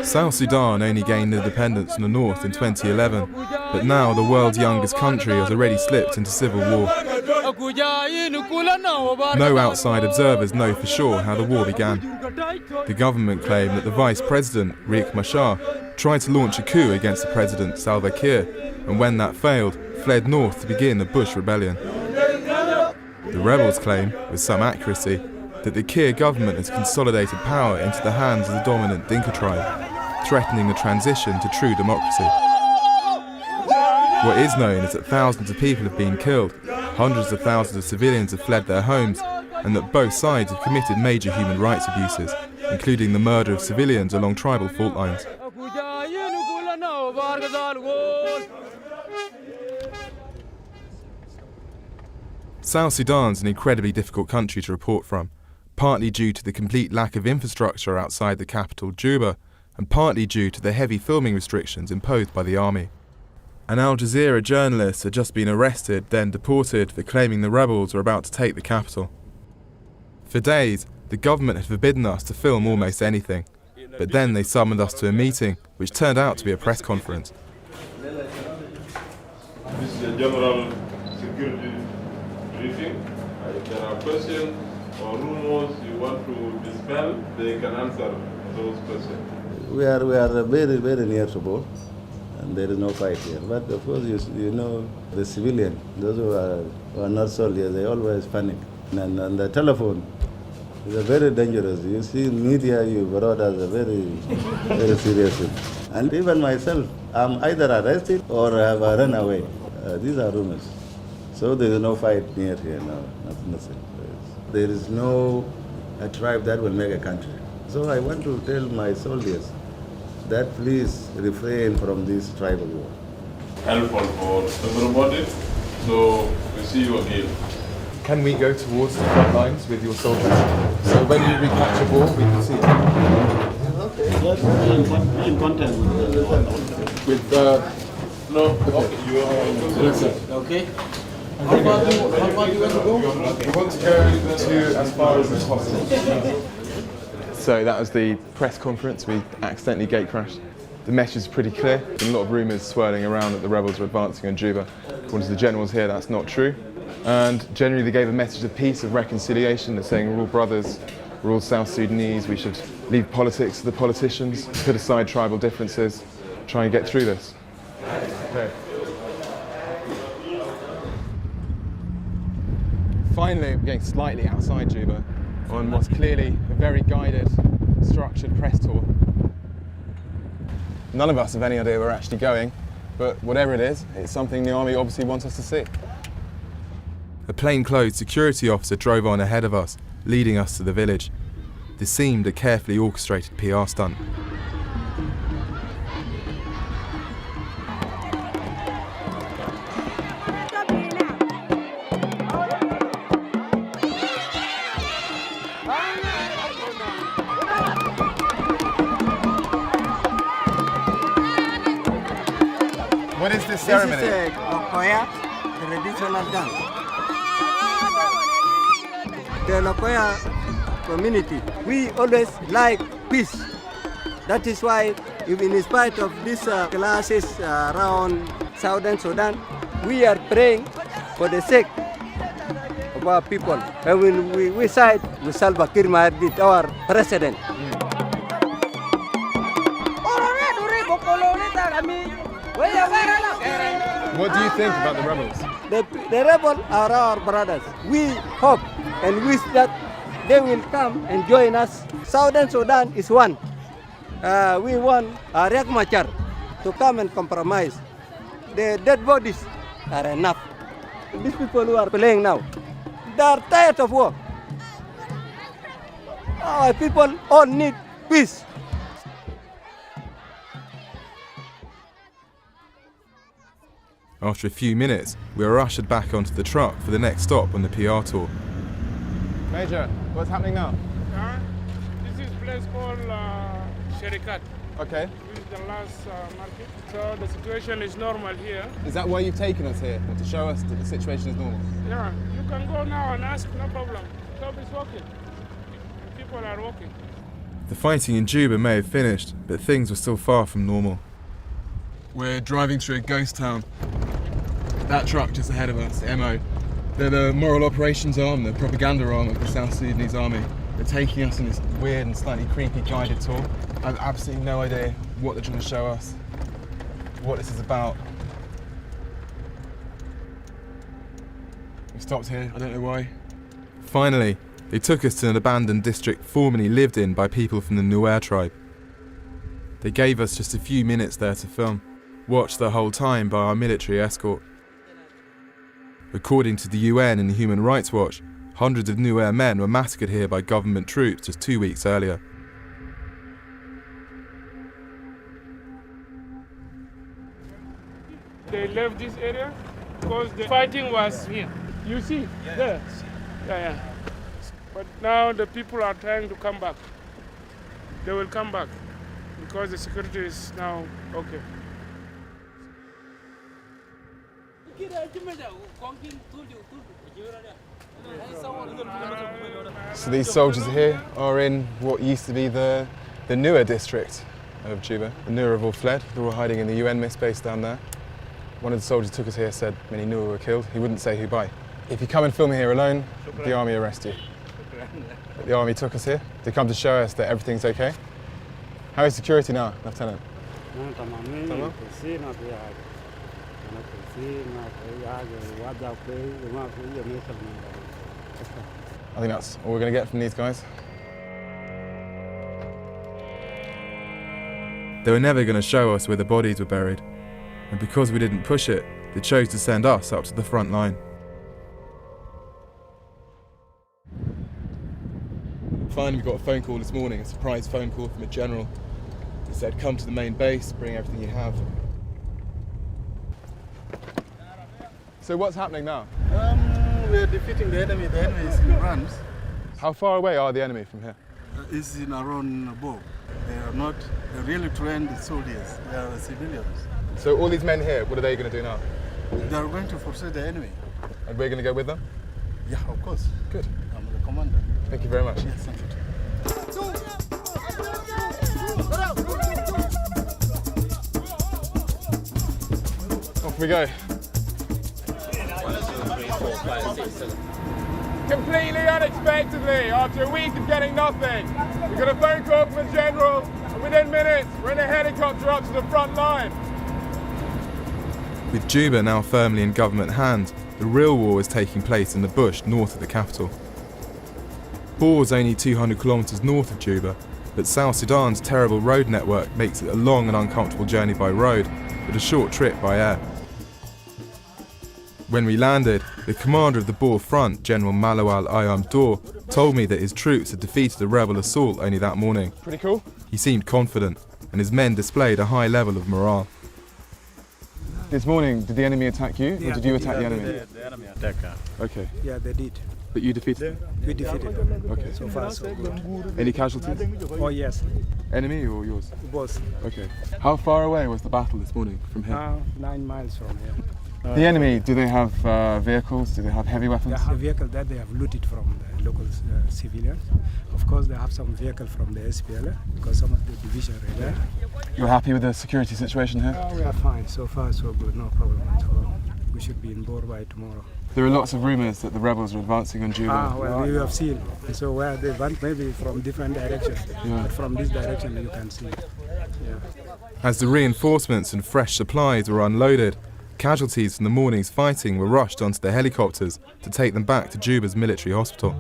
South Sudan only gained independence from the north in 2011, but now the world's youngest country has already slipped into civil war. No outside observers know for sure how the war began. The government claimed that the vice president, Riek Machar, tried to launch a coup against the president, Salva Kiir, and when that failed, fled north to begin the Bush rebellion. The rebels claim, with some accuracy, that the Kiir government has consolidated power into the hands of the dominant Dinka tribe, threatening the transition to true democracy. What is known is that thousands of people have been killed, hundreds of thousands of civilians have fled their homes, and that both sides have committed major human rights abuses, including the murder of civilians along tribal fault lines. South Sudan's an incredibly difficult country to report from, partly due to the complete lack of infrastructure outside the capital, Juba, and partly due to the heavy filming restrictions imposed by the army. An Al Jazeera journalist had just been arrested, then deported, for claiming the rebels were about to take the capital. For days, the government had forbidden us to film almost anything, but then they summoned us to a meeting, which turned out to be a press conference. This is a general security briefing. If there are questions or rumors you want to dispel, they can answer those questions. We are very, very near to war, and there is no fight here. But of course, you know, the civilian, those who are not soldiers, they always panic. And on the telephone, it's very dangerous. You see, media you brought us a very, very serious thing. And even myself, I'm either arrested or have run away. These are rumors. So there is no fight near here now, nothing. There is no tribe that will make a country. So I want to tell my soldiers that please refrain from this tribal war. Helpful for everybody, so we see you again. Can we go towards the front lines with your soldiers? So when you recapture ball, we can see it. Okay, let's be in contact with No, okay, you are okay. How far do you want to go? We want to go to as far as possible. So that was the press conference. We accidentally gate crashed. The message is pretty clear. There's been a lot of rumours swirling around that the rebels are advancing on Juba. According to the generals here, that's not true. And generally they gave a message of peace, of reconciliation. They're saying we're all brothers, we're all South Sudanese, we should leave politics to the politicians, put aside tribal differences, try and get through this. Okay. Finally, we're getting slightly outside Juba on what's clearly a very guided, structured press tour. None of us have any idea where we're actually going, but whatever it is, it's something the army obviously wants us to see. A plainclothes security officer drove on ahead of us, leading us to the village. This seemed a carefully orchestrated PR stunt. What is this ceremony? This is a Lokoya traditional dance. The Lokoya community, we always like peace. That is why, even in spite of these clashes around Southern Sudan, we are praying for the sake of our people. And when we side with Salva Kiir Mayardit, our president. What do you think about the rebels? The rebels are our brothers. We hope and wish that they will come and join us. Southern Sudan is one. We want Riek Machar to come and compromise. The dead bodies are enough. These people who are playing now, they are tired of war. Our people all need peace. After a few minutes, we were ushered back onto the truck for the next stop on the PR tour. Major, what's happening now? This is a place called Sherikat. Okay. This is the last market. So the situation is normal here. Is that why you've taken us here? To show us that the situation is normal? Yeah, you can go now and ask, no problem. Shop is working. People are working. The fighting in Juba may have finished, but things were still far from normal. We're driving through a ghost town. That truck just ahead of us, MO. They're the moral operations arm, the propaganda arm of the South Sudanese army. They're taking us on this weird and slightly creepy guided tour. I have absolutely no idea what they're trying to show us, what this is about. We stopped here, I don't know why. Finally, they took us to an abandoned district formerly lived in by people from the Nuer tribe. They gave us just a few minutes there to film, watched the whole time by our military escort. According to the UN and Human Rights Watch, hundreds of Nuer men were massacred here by government troops just 2 weeks earlier. They left this area because the fighting was here. You see, there. Yeah. But now the people are trying to come back. They will come back because the security is now okay. So these soldiers here are in what used to be the Nuer district of Juba. The Nuer have all fled. They're all hiding in the UN mist base down there. One of the soldiers took us here, said many Nuer were killed. He wouldn't say who by. If you come and film here alone, the army arrest you. But the army took us here. They come to show us that everything's okay. How is security now, Lieutenant? I think that's all we're going to get from these guys. They were never going to show us where the bodies were buried. And because we didn't push it, they chose to send us up to the front line. Finally, we got a phone call this morning, a surprise phone call from a general. He said, come to the main base, bring everything you have. So what's happening now? We're defeating the enemy. The enemy is in runs. How far away are the enemy from here? It's in around Bo. They are not really trained soldiers. They are civilians. So all these men here, what are they going to do now? They are going to pursue the enemy. And we're going to go with them? Yeah, of course. Good. I'm the commander. Thank you very much. Yes, thank you. Off we go. Completely unexpectedly, after a week of getting nothing, we got a phone call from the general, and within minutes, we're in a helicopter up to the front line. With Juba now firmly in government hands, the real war is taking place in the bush north of the capital. Bor is only 200 kilometres north of Juba, but South Sudan's terrible road network makes it a long and uncomfortable journey by road, but a short trip by air. When we landed, the commander of the Bor front, General Malawal Ayam Dor, told me that his troops had defeated a rebel assault only that morning. Pretty cool. He seemed confident, and his men displayed a high level of morale. This morning, did the enemy attack you, or did you attack the enemy? The enemy attacked us. Okay. Yeah, they did. But you defeated them? We defeated them. Okay. So far, so good. Any casualties? Oh, yes. Enemy or yours? Both. Okay. How far away was the battle this morning from here? 9 miles from here. The enemy, do they have vehicles? Do they have heavy weapons? The vehicle that they have looted from the local civilians. Of course, they have some vehicle from the SPLA because some of the division are there. You're happy with the security situation here? We are fine. So far, so good. No problem at all. We should be in Bor by tomorrow. There are lots of rumours that the rebels are advancing on Juba. Well, we have seen. So where they went, maybe from different directions. Yeah. But from this direction, you can see. Yeah. As the reinforcements and fresh supplies were unloaded, casualties from the morning's fighting were rushed onto the helicopters to take them back to Juba's military hospital.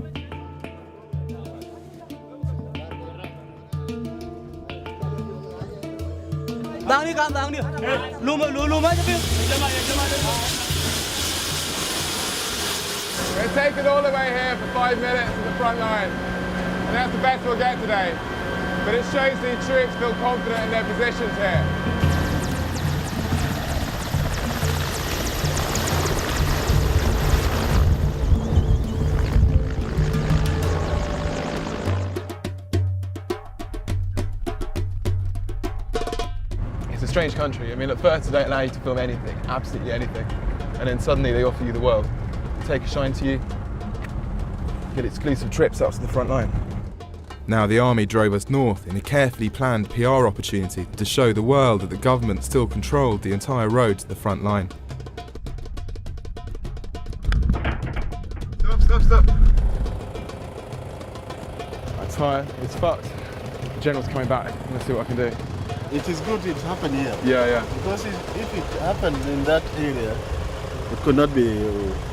We're taken all the way here for 5 minutes to the front line, and that's the best we'll get today. But it shows the troops feel confident in their positions here. It's a strange country. I mean, at first they don't allow you to film anything, absolutely anything. And then suddenly they offer you the world. Take a shine to you, get exclusive trips up to the front line. Now the army drove us north in a carefully planned PR opportunity to show the world that the government still controlled the entire road to the front line. Stop. My tyre is fucked. The general's coming back. I'm going to see what I can do. It is good it happened here. Yeah. Because if it happened in that area, it could not be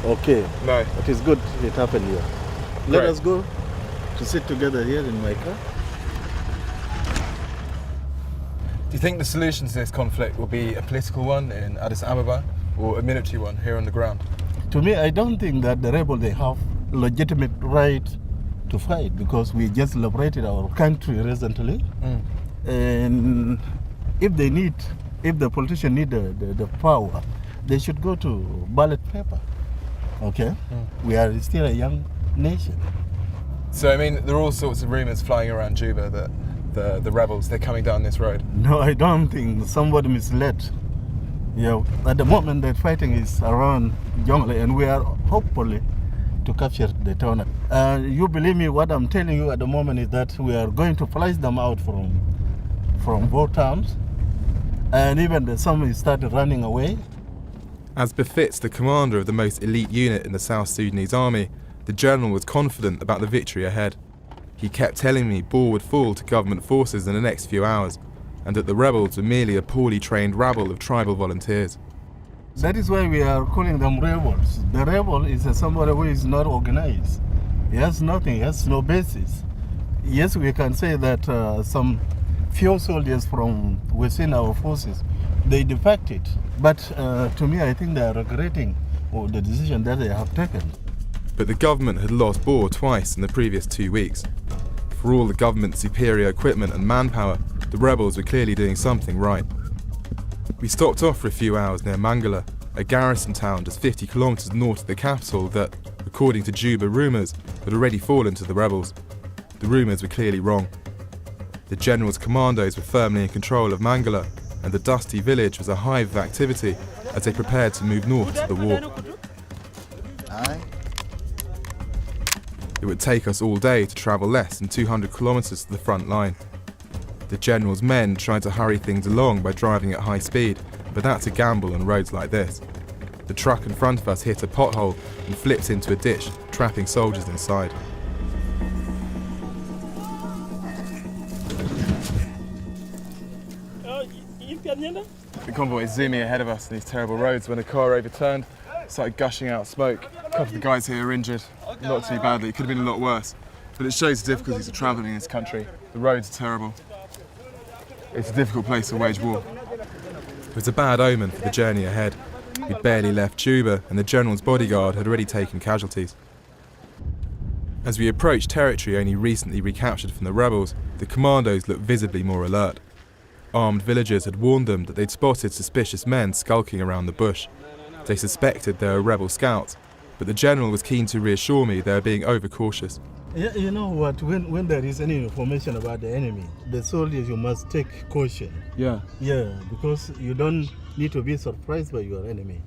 okay. No. It is good it happened here. Let Great. us go to sit together here in my car. Do you think the solution to this conflict will be a political one in Addis Ababa or a military one here on the ground? To me, I don't think that the rebels, they have legitimate right to fight because we just liberated our country recently. And if the politicians need the power, they should go to ballot paper. Okay? We are still a young nation. So, I mean, there are all sorts of rumours flying around Juba that the rebels, they're coming down this road. No, I don't think somebody misled. At the moment, the fighting is around Jonglei, and we are hopefully to capture the town. You believe me, what I'm telling you at the moment is that we are going to flush them out from both towns, and even some started running away. As befits the commander of the most elite unit in the South Sudanese army, the general was confident about the victory ahead. He kept telling me Bor would fall to government forces in the next few hours, and that the rebels were merely a poorly trained rabble of tribal volunteers. That is why we are calling them rebels. The rebel is somebody who is not organized. He has nothing, he has no basis. Yes, we can say that some few soldiers from within our forces, they defected. But to me, I think they are regretting the decision that they have taken. But the government had lost Bor twice in the previous 2 weeks. For all the government's superior equipment and manpower, the rebels were clearly doing something right. We stopped off for a few hours near Mangala, a garrison town just 50 kilometres north of the capital that, according to Juba rumours, had already fallen to the rebels. The rumours were clearly wrong. The general's commandos were firmly in control of Mangala, and the dusty village was a hive of activity as they prepared to move north to the war. It would take us all day to travel less than 200 kilometres to the front line. The general's men tried to hurry things along by driving at high speed, but that's a gamble on roads like this. The truck in front of us hit a pothole and flipped into a ditch, trapping soldiers inside. The convoy is zooming ahead of us in these terrible roads when a car overturned, started gushing out smoke. A couple of the guys here are injured, not too badly, it could have been a lot worse. But it shows the difficulties of travelling in this country. The roads are terrible. It's a difficult place to wage war. It was a bad omen for the journey ahead. We'd barely left Juba and the general's bodyguard had already taken casualties. As we approached territory only recently recaptured from the rebels, the commandos looked visibly more alert. Armed villagers had warned them that they'd spotted suspicious men skulking around the bush. They suspected they were rebel scouts, but the general was keen to reassure me they were being overcautious. Yeah, you know what, when there is any information about the enemy, the soldiers, you must take caution. Yeah, because you don't need to be surprised by your enemy.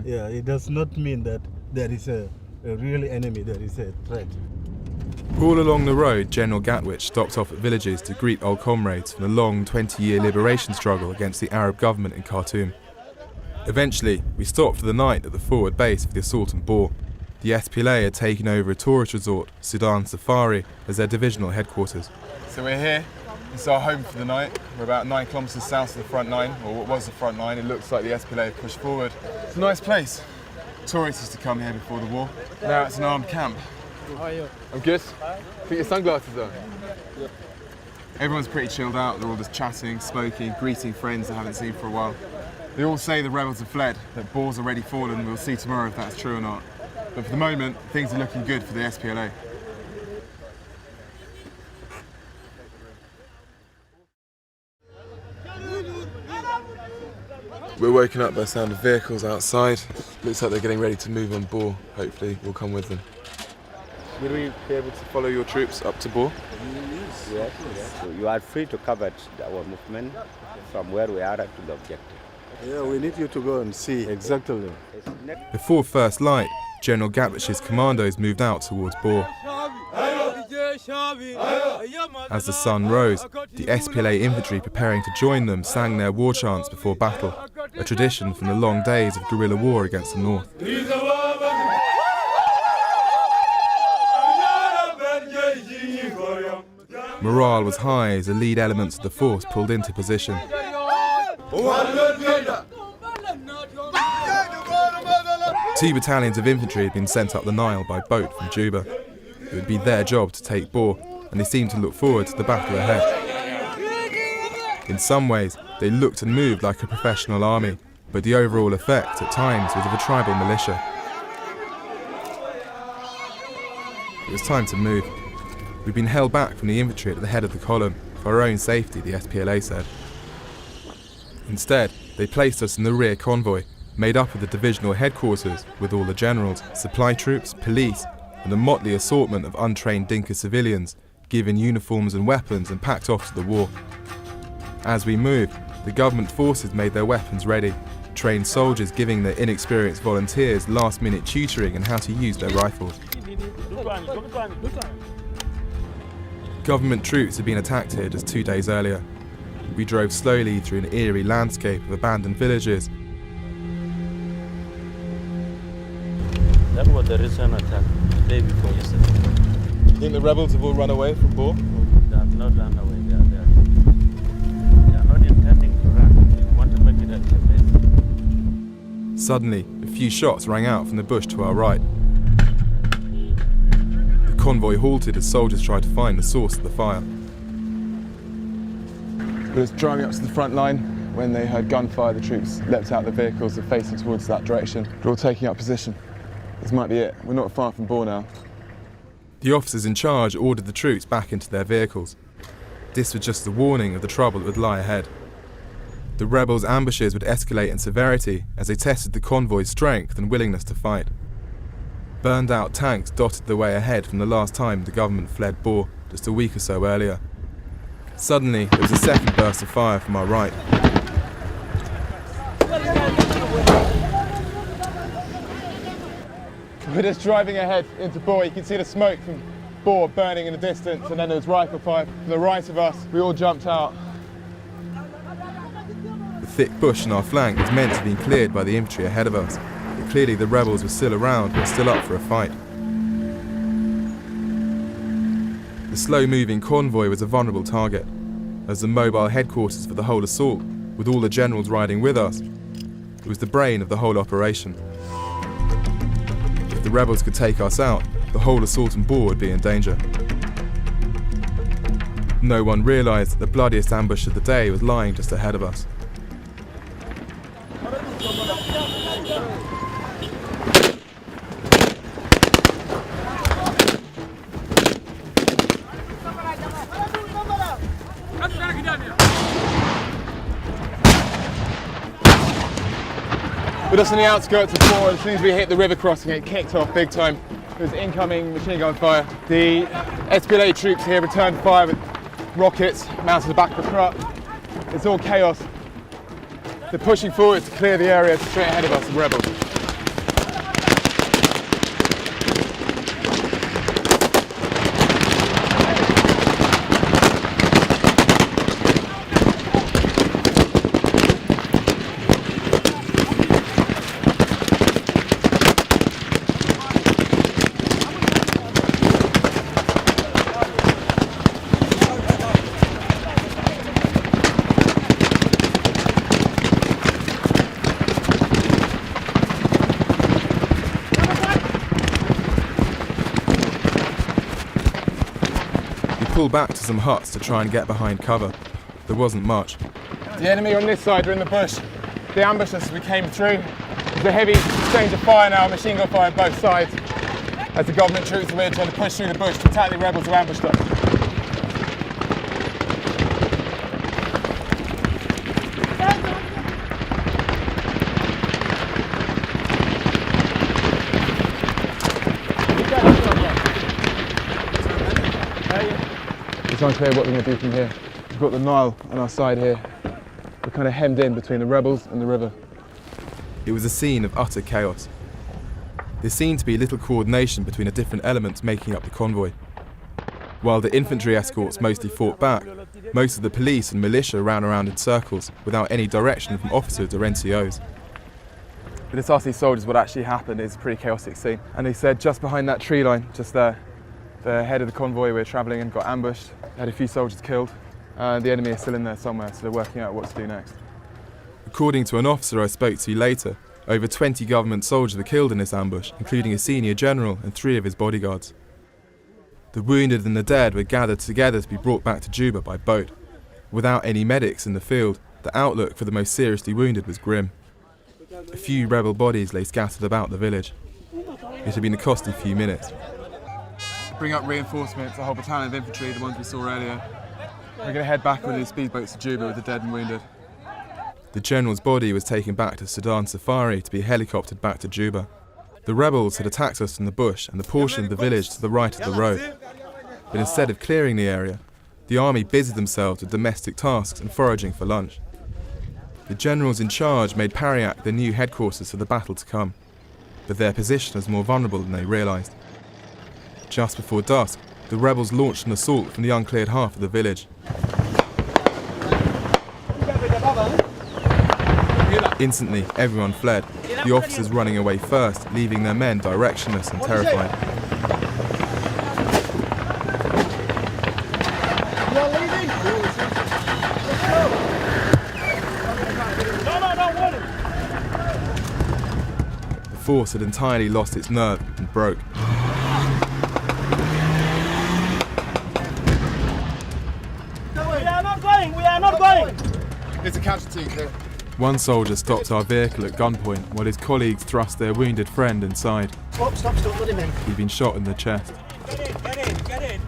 Yeah, it does not mean that there is a real enemy, there is a threat. All along the road, General Gatwich stopped off at villages to greet old comrades from the long 20-year liberation struggle against the Arab government in Khartoum. Eventually, we stopped for the night at the forward base for the assault on Bor. The SPLA had taken over a tourist resort, Sudan Safari, as their divisional headquarters. So we're here. This is our home for the night. We're about 9 kilometres south of the front line, or what was the front line. It looks like the SPLA have pushed forward. It's a nice place. Tourists used to come here before the war. Now it's an armed camp. How are you? I'm good. Put your sunglasses on. Everyone's pretty chilled out. They're all just chatting, smoking, greeting friends they haven't seen for a while. They all say the rebels have fled, that Bor's already fallen. We'll see tomorrow if that's true or not. But for the moment, things are looking good for the SPLA. We're woken up by the sound of vehicles outside. Looks like they're getting ready to move on Bor. Hopefully we'll come with them. Will we be able to follow your troops up to Bor? Yes. So you are free to cover our movement from where we are to the objective. Yeah, we need you to go and see exactly. Before first light, General Gatwich's commandos moved out towards Bor. As the sun rose, the SPLA infantry preparing to join them sang their war chants before battle, a tradition from the long days of guerrilla war against the north. Morale was high as the lead elements of the force pulled into position. 2 battalions of infantry had been sent up the Nile by boat from Juba. It would be their job to take Bor, and they seemed to look forward to the battle ahead. In some ways, they looked and moved like a professional army, but the overall effect at times was of a tribal militia. It was time to move. We'd been held back from the infantry at the head of the column, for our own safety, the SPLA said. Instead, they placed us in the rear convoy, made up of the divisional headquarters with all the generals, supply troops, police, and a motley assortment of untrained Dinka civilians, given uniforms and weapons and packed off to the war. As we moved, the government forces made their weapons ready, trained soldiers giving their inexperienced volunteers last-minute tutoring on how to use their rifles. Government troops had been attacked here just 2 days earlier. We drove slowly through an eerie landscape of abandoned villages. That was the recent attack, the day before yesterday. You think the rebels have all run away from Bor? They have not run away, they are there. They are not intending to run, they want to make it at their base. Suddenly, a few shots rang out from the bush to our right. The convoy halted as soldiers tried to find the source of the fire. We were driving up to the front line when they heard gunfire. The troops leapt out of the vehicles and facing towards that direction. We're all taking up position. This might be it. We're not far from Bor now. The officers in charge ordered the troops back into their vehicles. This was just the warning of the trouble that would lie ahead. The rebels' ambushes would escalate in severity as they tested the convoy's strength and willingness to fight. Burned out tanks dotted the way ahead from the last time the government fled Bor just a week or so earlier. Suddenly, there was a second burst of fire from our right. We're just driving ahead into Bor. You can see the smoke from Bor burning in the distance, and then there was rifle fire from the right of us. We all jumped out. The thick bush on our flank was meant to be cleared by the infantry ahead of us, but clearly the rebels were still around and were still up for a fight. The slow-moving convoy was a vulnerable target, as the mobile headquarters for the whole assault, with all the generals riding with us. It was the brain of the whole operation. If the rebels could take us out, the whole assault on Bor would be in danger. No one realised that the bloodiest ambush of the day was lying just ahead of us. We're just on the outskirts of Bor. As soon as we hit the river crossing, it kicked off big time. There was incoming machine gun fire. The SPLA troops here returned fire with rockets mounted to the back of the truck. It's all chaos. They're pushing forward to clear the area straight ahead of us, the rebels. Pulled back to some huts to try and get behind cover. There wasn't much. The enemy on this side are in the bush. They ambushed us as we came through. There's a heavy exchange of fire now, machine gun fire on both sides, as the government troops are trying to push through the bush to attack the rebels who ambushed us. It's unclear what we're going to do from here. We've got the Nile on our side here. We're kind of hemmed in between the rebels and the river. It was a scene of utter chaos. There seemed to be little coordination between the different elements making up the convoy. While the infantry escorts mostly fought back, most of the police and militia ran around in circles without any direction from officers or NCOs. But this RC soldiers, what actually happened is a pretty chaotic scene. And they said just behind that tree line, just there, the head of the convoy we were travelling in got ambushed, had a few soldiers killed, and the enemy is still in there somewhere, so they're working out what to do next. According to an officer I spoke to later, over 20 government soldiers were killed in this ambush, including a senior general and 3 of his bodyguards. The wounded and the dead were gathered together to be brought back to Juba by boat. Without any medics in the field, the outlook for the most seriously wounded was grim. A few rebel bodies lay scattered about the village. It had been a costly few minutes. Bring up reinforcements, a whole battalion of infantry, the ones we saw earlier. We're going to head back with these speedboats to Juba with the dead and wounded. The general's body was taken back to Sudan Safari to be helicoptered back to Juba. The rebels had attacked us from the bush and the portion of the village to the right of the road. But instead of clearing the area, the army busied themselves with domestic tasks and foraging for lunch. The generals in charge made Pariak their new headquarters for the battle to come, but their position was more vulnerable than they realised. Just before dusk, the rebels launched an assault from the uncleared half of the village. Instantly, everyone fled, the officers running away first, leaving their men directionless and terrified. The force had entirely lost its nerve and broke. We are not going! It's a casualty here. One soldier stopped our vehicle at gunpoint while his colleagues thrust their wounded friend inside. Stop, let him in. He'd been shot in the chest. Get in.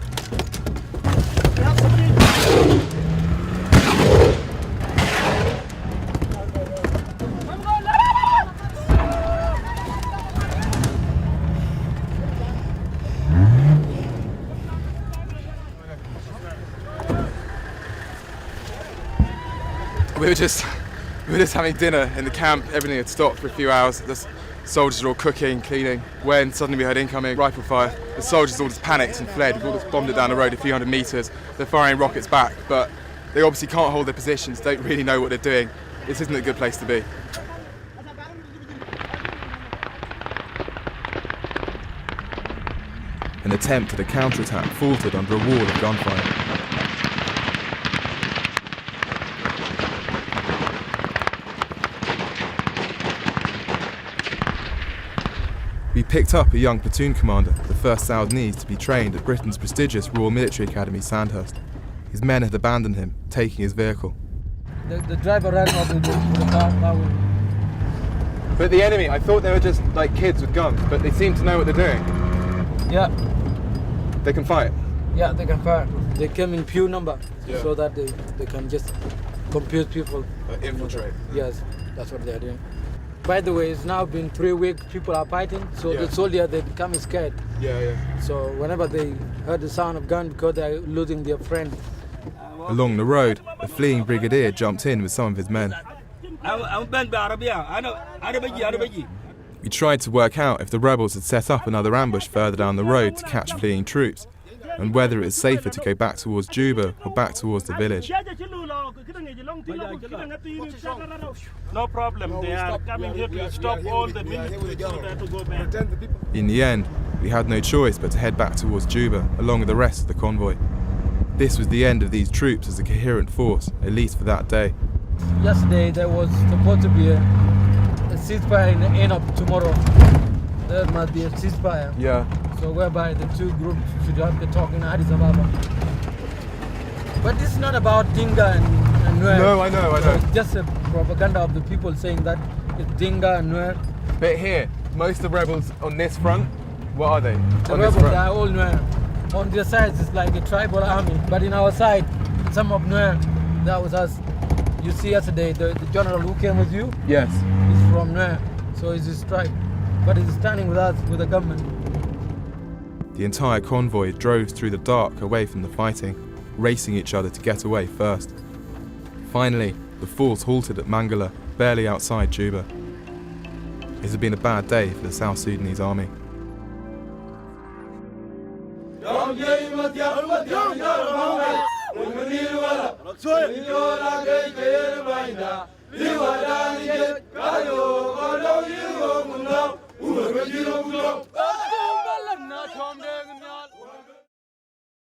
We were just having dinner in the camp. Everything had stopped for a few hours. The soldiers were all cooking, cleaning, when suddenly we heard incoming rifle fire. The soldiers all just panicked and fled. We've all just bombed it down the road a few hundred metres. They're firing rockets back, but they obviously can't hold their positions, don't really know what they're doing. This isn't a good place to be. An attempt at a counterattack faltered under a wall of gunfire. We picked up a young platoon commander, the first Sudanese to be trained at Britain's prestigious Royal Military Academy, Sandhurst. His men had abandoned him, taking his vehicle. The driver ran off with the car. But the enemy, I thought they were just like kids with guns, but they seem to know what they're doing. Yeah. They can fight. Yeah, they can fire. They came in few number, so that they can just confuse people. Infiltrate. Yes, that's what they're doing. By the way, it's now been 3 weeks, people are fighting, so the soldiers, they become scared. Yeah. So whenever they heard the sound of gun, because they're losing their friend. Along the road, a fleeing brigadier jumped in with some of his men. We tried to work out if the rebels had set up another ambush further down the road to catch fleeing troops, and whether it was safer to go back towards Juba or back towards the village. No problem, they are coming here to stop all the military to go back. In the end, we had no choice but to head back towards Juba, along with the rest of the convoy. This was the end of these troops as a coherent force, at least for that day. Yesterday there was supposed to be a ceasefire in the end of tomorrow. There must be a ceasefire. Yeah. So whereby the two groups should have the talk in Addis Ababa. But this is not about Dinga and Nuer. No, I know. It's just a propaganda of the people saying that it's Dinga and Nuer. But here, most of the rebels on this front, what are they? The rebels are all Nuer. On their sides it's like a tribal army, but in our side, some of Nuer, that was us. You see yesterday, the general who came with you? Yes. He's from Nuer, so he's his tribe. But he's standing with us, with the government. The entire convoy drove through the dark away from the fighting, racing each other to get away first. Finally, the force halted at Mangala, barely outside Juba. It had been a bad day for the South Sudanese army. Liwa